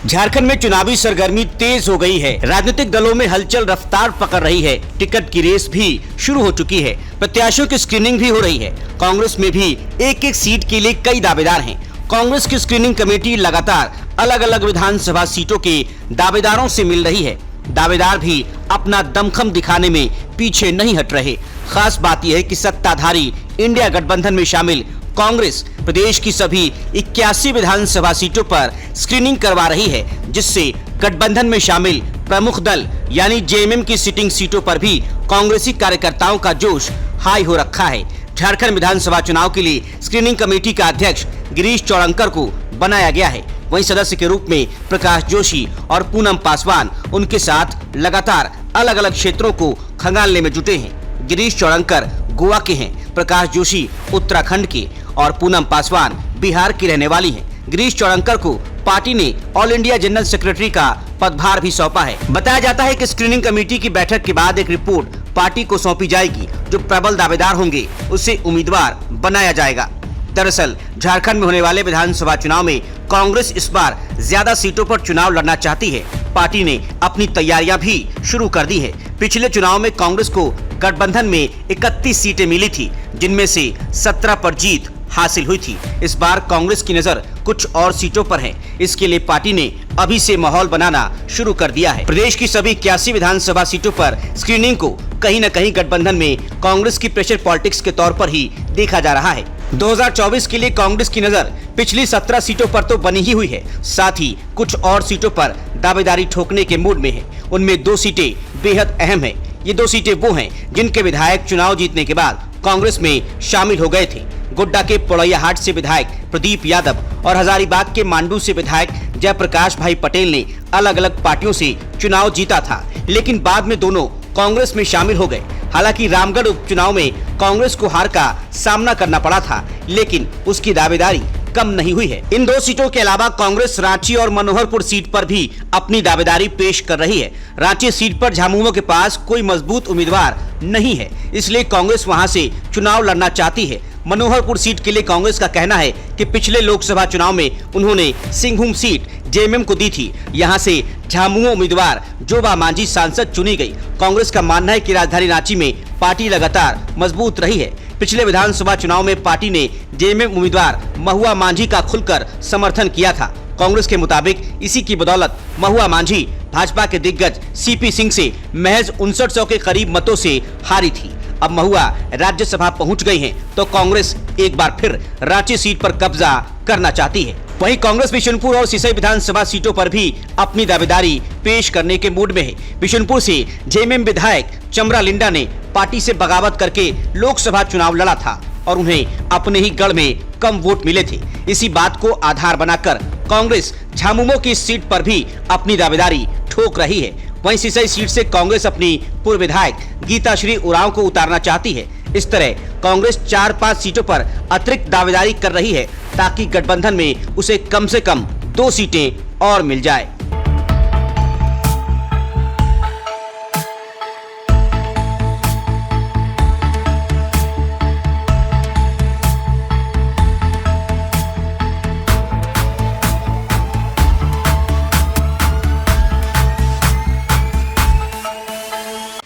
झारखंड में चुनावी सरगर्मी तेज हो गई है। राजनीतिक दलों में हलचल रफ्तार पकड़ रही है। टिकट की रेस भी शुरू हो चुकी है। प्रत्याशियों की स्क्रीनिंग भी हो रही है। कांग्रेस में भी एक एक सीट के लिए कई दावेदार हैं। कांग्रेस की स्क्रीनिंग कमेटी लगातार अलग अलग विधानसभा सीटों के दावेदारों से मिल रही है। दावेदार भी अपना दमखम दिखाने में पीछे नहीं हट रहे। खास बात यह है कि सत्ताधारी इंडिया गठबंधन में शामिल कांग्रेस प्रदेश की सभी 81 विधानसभा सीटों पर स्क्रीनिंग करवा रही है, जिससे गठबंधन में शामिल प्रमुख दल यानी जेएमएम की सिटिंग सीटों पर भी कांग्रेसी कार्यकर्ताओं का जोश हाई हो रखा है। झारखंड विधानसभा चुनाव के लिए स्क्रीनिंग कमेटी का अध्यक्ष गिरीश चौड़ंकर को बनाया गया है। वहीं सदस्य के रूप में प्रकाश जोशी और पूनम पासवान उनके साथ लगातार अलग अलग क्षेत्रों को खंगालने में जुटे हैं। गिरीश चौड़ंकर गोवा के हैं, प्रकाश जोशी उत्तराखंड के और पूनम पासवान बिहार की रहने वाली हैं। गिरीश चौड़ंकर को पार्टी ने ऑल इंडिया जनरल सेक्रेटरी का पदभार भी सौंपा है। बताया जाता है कि स्क्रीनिंग कमेटी की बैठक के बाद एक रिपोर्ट पार्टी को सौंपी जाएगी। जो प्रबल दावेदार होंगे उसे उम्मीदवार बनाया जाएगा। दरअसल झारखंड में होने वाले विधानसभा चुनाव में कांग्रेस इस बार ज्यादा सीटों पर चुनाव लड़ना चाहती है। पार्टी ने अपनी तैयारियां भी शुरू कर दी है। पिछले चुनाव में कांग्रेस को गठबंधन में 31 सीटें मिली थी, जिनमें से 17 पर जीत हासिल हुई थी। इस बार कांग्रेस की नजर कुछ और सीटों पर है। इसके लिए पार्टी ने अभी से माहौल बनाना शुरू कर दिया है। प्रदेश की सभी 81 विधानसभा सीटों पर स्क्रीनिंग को कहीं न कहीं गठबंधन में कांग्रेस की प्रेशर पॉलिटिक्स के तौर पर ही देखा जा रहा है। 2024 के लिए कांग्रेस की नजर पिछली 17 सीटों पर तो बनी ही हुई है, साथ ही कुछ और सीटों पर दावेदारी ठोकने के मूड में है। उनमें 2 सीटें बेहद अहम है। ये 2 सीटें वो हैं जिनके विधायक चुनाव जीतने के बाद कांग्रेस में शामिल हो गए थे। गोड्डा के पोड़ैयाहाट से विधायक प्रदीप यादव और हजारीबाग के मांडू से विधायक जयप्रकाश भाई पटेल ने अलग अलग पार्टियों से चुनाव जीता था, लेकिन बाद में दोनों कांग्रेस में शामिल हो गए। हालांकि रामगढ़ उपचुनाव में कांग्रेस को हार का सामना करना पड़ा था, लेकिन उसकी दावेदारी कम नहीं हुई है। इन 2 सीटों के अलावा कांग्रेस रांची और मनोहरपुर सीट पर भी अपनी दावेदारी पेश कर रही है। रांची सीट पर झामुमो के पास कोई मजबूत उम्मीदवार नहीं है, इसलिए कांग्रेस वहां से चुनाव लड़ना चाहती है। मनोहरपुर सीट के लिए कांग्रेस का कहना है कि पिछले लोकसभा चुनाव में उन्होंने सिंहभूम सीट जेएमएम को दी थी। यहां से झामुमो उम्मीदवार जोबा मांझी सांसद चुनी गई। कांग्रेस का मानना है कि राजधानी रांची में पार्टी लगातार मजबूत रही है। पिछले विधानसभा चुनाव में पार्टी ने जेएमएम उम्मीदवार महुआ मांझी का खुलकर समर्थन किया था। कांग्रेस के मुताबिक इसी की बदौलत महुआ मांझी भाजपा के दिग्गज सीपी सिंह से महज 5900 के करीब मतों से हारी थी। अब महुआ राज्यसभा पहुंच गई हैं, तो कांग्रेस एक बार फिर रांची सीट पर कब्जा करना चाहती है। वहीं कांग्रेस बिशुनपुर और सिसई विधानसभा सीटों पर भी अपनी दावेदारी पेश करने के मूड में है। बिशुनपुर से जेएमएम विधायक चमरा लिंडा ने पार्टी से बगावत करके लोकसभा चुनाव लड़ा था और उन्हें अपने ही गढ़ में कम वोट मिले थे। इसी बात को आधार बनाकर कांग्रेस झामुमो की सीट पर भी अपनी दावेदारी ठोक रही है। वहीं सिसई सीट से कांग्रेस अपनी पूर्व विधायक गीताश्री उरांव को उतारना चाहती है। इस तरह कांग्रेस 4-5 सीटों पर अतिरिक्त दावेदारी कर रही है, ताकि गठबंधन में उसे कम से कम 2 सीटें और मिल जाए।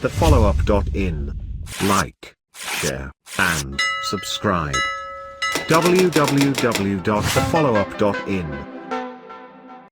TheFollowUp.in. Like, share, and subscribe. www.thefollowup.in